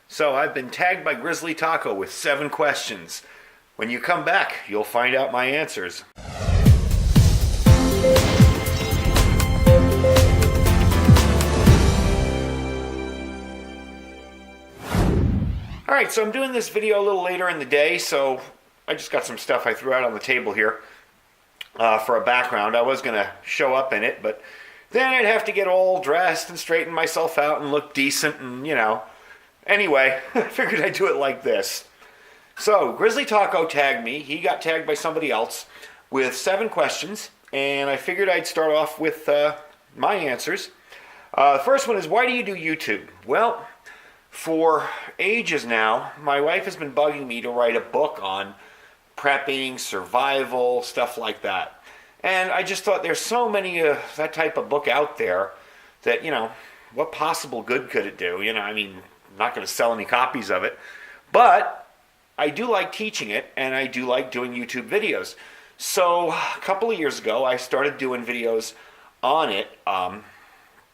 So I've been tagged by Grizzlytaco with 7 questions. When you come back, you'll find out my answers. Alright, so I'm doing this video a little later in the day, so I just got some stuff I threw out on the table here for a background. I was going to show up in it, but then I'd have to get all dressed and straighten myself out and look decent and, Anyway, I figured I'd do it like this. So, Grizzlytaco tagged me. He got tagged by somebody else with 7 questions, and I figured I'd start off with my answers. The first one is, why do you do YouTube? Well, for ages now, my wife has been bugging me to write a book on prepping, survival, stuff like that. And I just thought there's so many of that type of book out there that, what possible good could it do? I'm not going to sell any copies of it. But I do like teaching it, and I do like doing YouTube videos. So a couple of years ago, I started doing videos on it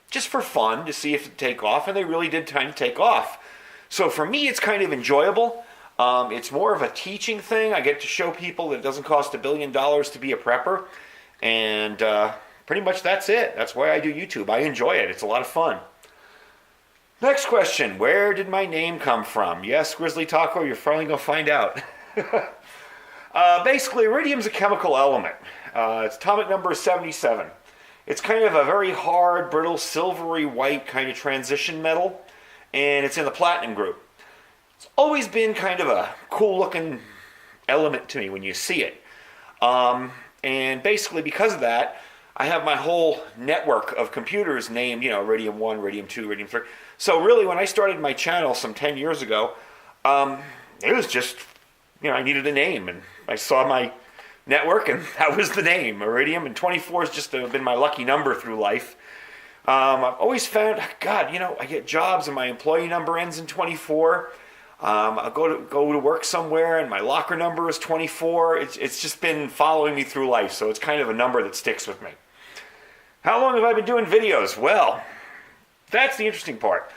just for fun, to see if it'd take off, and they really did kind of take off. So for me, it's kind of enjoyable. It's more of a teaching thing. I get to show people that it doesn't cost $1 billion to be a prepper, and pretty much that's it. That's why I do YouTube. I enjoy it. It's a lot of fun. Next question, where did my name come from? Yes, Grizzlytaco, you're finally going to find out. Basically, iridium's a chemical element. Its atomic number is 77. It's kind of a very hard, brittle, silvery white kind of transition metal, and it's in the platinum group. It's always been kind of a cool-looking element to me when you see it. And basically, because of that, I have my whole network of computers named, Iridium 1, Iridium 2, Iridium 3. So really, when I started my channel some 10 years ago, it was just, I needed a name. And I saw my network, and that was the name, Iridium. And 24 has just been my lucky number through life. I've always found, I get jobs, and my employee number ends in 24. I'll go to work somewhere, and my locker number is 24. It's just been following me through life, so it's kind of a number that sticks with me. How long have I been doing videos? Well, that's the interesting part.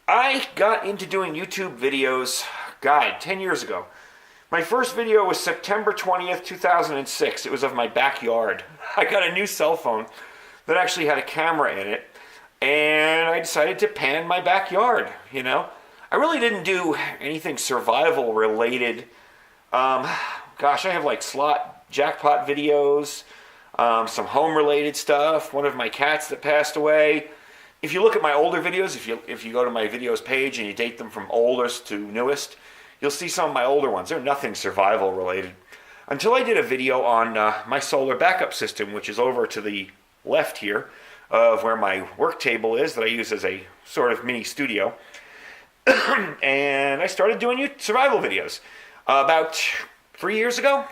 I got into doing YouTube videos, 10 years ago. My first video was September 20th, 2006. It was of my backyard. I got a new cell phone that actually had a camera in it, and I decided to pan my backyard, I really didn't do anything survival related. I have like slot jackpot videos, some home related stuff, one of my cats that passed away. If you look at my older videos, if you go to my videos page and you date them from oldest to newest, you'll see some of my older ones. They're nothing survival related. Until I did a video on my solar backup system, which is over to the left here of where my work table is that I use as a sort of mini studio. And I started doing survival videos about 3 years ago.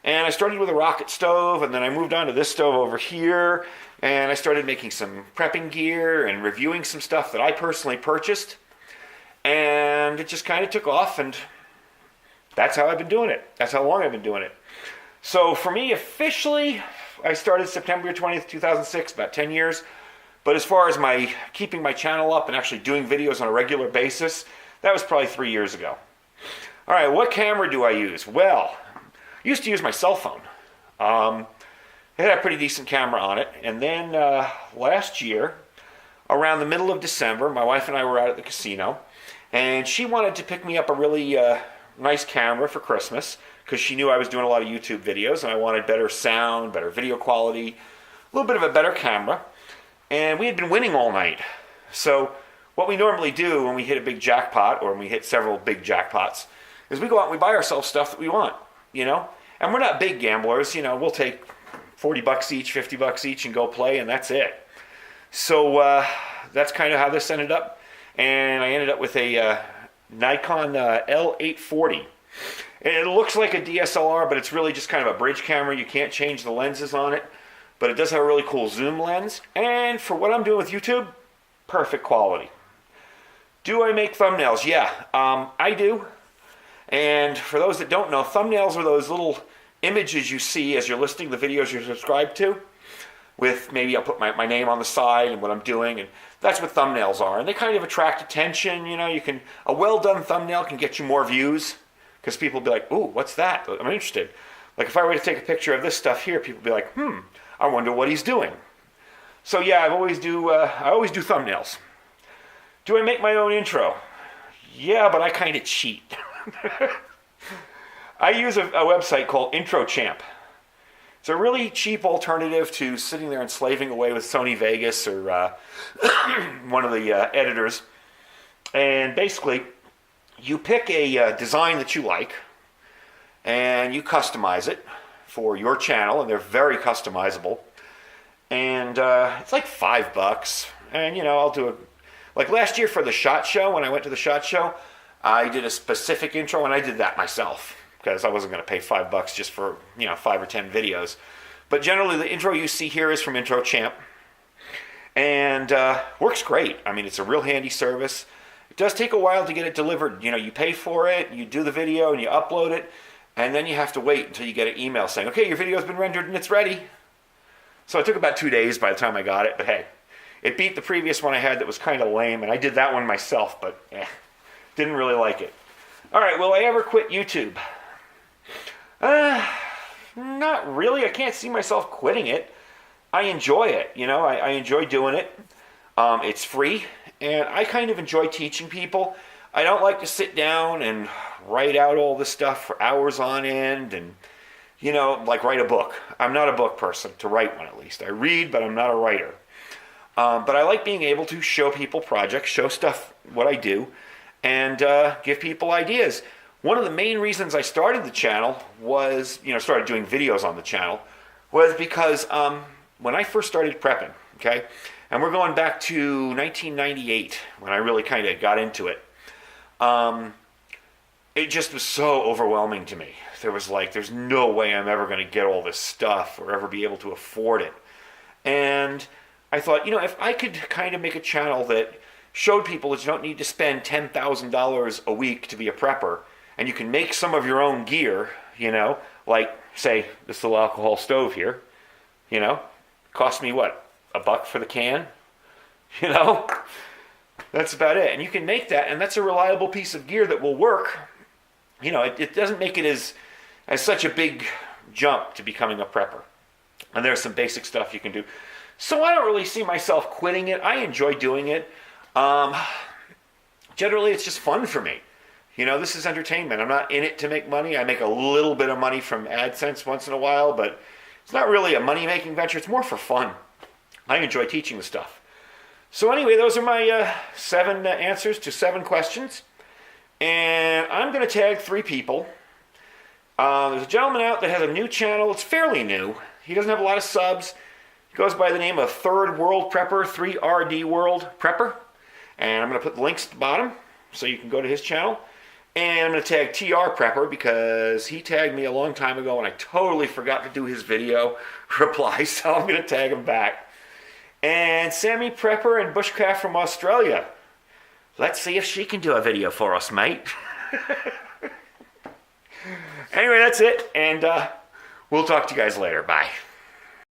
And I started with a rocket stove, and then I moved on to this stove over here, and I started making some prepping gear and reviewing some stuff that I personally purchased. And it just kind of took off, and that's how I've been doing it. That's how long I've been doing it. So for me, officially, I started September 20th, 2006, about 10 years. But as far as keeping my channel up and actually doing videos on a regular basis, that was probably 3 years ago. All right, what camera do I use? Well, I used to use my cell phone. It had a pretty decent camera on it. And then last year, around the middle of December, my wife and I were out at the casino, and she wanted to pick me up a really nice camera for Christmas because she knew I was doing a lot of YouTube videos, and I wanted better sound, better video quality, a little bit of a better camera. And we had been winning all night. So what we normally do when we hit a big jackpot, or when we hit several big jackpots, is we go out and we buy ourselves stuff that we want, And we're not big gamblers, we'll take $40 each, $50 each, and go play, and that's it. So that's kind of how this ended up. And I ended up with a Nikon L840. It looks like a DSLR, but it's really just kind of a bridge camera. You can't change the lenses on it. But it does have a really cool zoom lens. And for what I'm doing with YouTube, perfect quality. Do I make thumbnails? Yeah, I do. And for those that don't know, thumbnails are those little images you see as you're listing the videos you're subscribed to. with maybe I'll put my name on the side and what I'm doing, and that's what thumbnails are. And they kind of attract attention. You know, a well-done thumbnail can get you more views because people will be like, ooh, what's that? I'm interested. Like if I were to take a picture of this stuff here, people would be like, I wonder what he's doing. So yeah, I always do thumbnails. Do I make my own intro? Yeah, but I kind of cheat. I use a website called Intro Champ. It's a really cheap alternative to sitting there and slaving away with Sony Vegas or one of the editors. And basically, you pick a design that you like, and you customize it for your channel, and they're very customizable. And it's like $5. And, you know, I'll do it. Like last year for the SHOT Show, when I went to the SHOT Show, I did a specific intro, and I did that myself because I wasn't going to pay $5 just for, 5 or 10 videos. But generally, the intro you see here is from Intro Champ, and works great. I mean, it's a real handy service. It does take a while to get it delivered. You know, you pay for it, you do the video, and you upload it, and then you have to wait until you get an email saying, okay, your video's been rendered and it's ready. So it took about 2 days by the time I got it, but hey, it beat the previous one I had that was kind of lame, and I did that one myself, but didn't really like it. All right, will I ever quit YouTube? Not really. I can't see myself quitting it. I enjoy it, I enjoy doing it. It's free, and I kind of enjoy teaching people. I don't like to sit down and write out all this stuff for hours on end and, like write a book. I'm not a book person, to write one at least. I read, but I'm not a writer. But I like being able to show people projects, show stuff, what I do, and give people ideas. One of the main reasons I started the channel was, started doing videos on the channel, was because when I first started prepping, okay, and we're going back to 1998 when I really kind of got into it, it just was so overwhelming to me. There was like, there's no way I'm ever going to get all this stuff or ever be able to afford it. And I thought, if I could kind of make a channel that showed people that you don't need to spend $10,000 a week to be a prepper, and you can make some of your own gear, like, say, this little alcohol stove here, cost me what, $1 for the can? That's about it. And you can make that, and that's a reliable piece of gear that will work. It doesn't make it as such a big jump to becoming a prepper. And there's some basic stuff you can do. So I don't really see myself quitting it. I enjoy doing it. Generally, it's just fun for me. This is entertainment. I'm not in it to make money. I make a little bit of money from AdSense once in a while, but it's not really a money-making venture. It's more for fun. I enjoy teaching the stuff. So anyway, those are my 7 answers to 7 questions. And I'm going to tag 3 people. There's a gentleman out that has a new channel. It's fairly new. He doesn't have a lot of subs. He goes by the name of Third World Prepper, 3RD World Prepper. And I'm going to put the links at the bottom so you can go to his channel. And I'm going to tag TR Prepper because he tagged me a long time ago and I totally forgot to do his video reply, so I'm going to tag him back. And Sammy Prepper and Bushcraft from Australia. Let's see if she can do a video for us, mate. Anyway, that's it, and we'll talk to you guys later. Bye.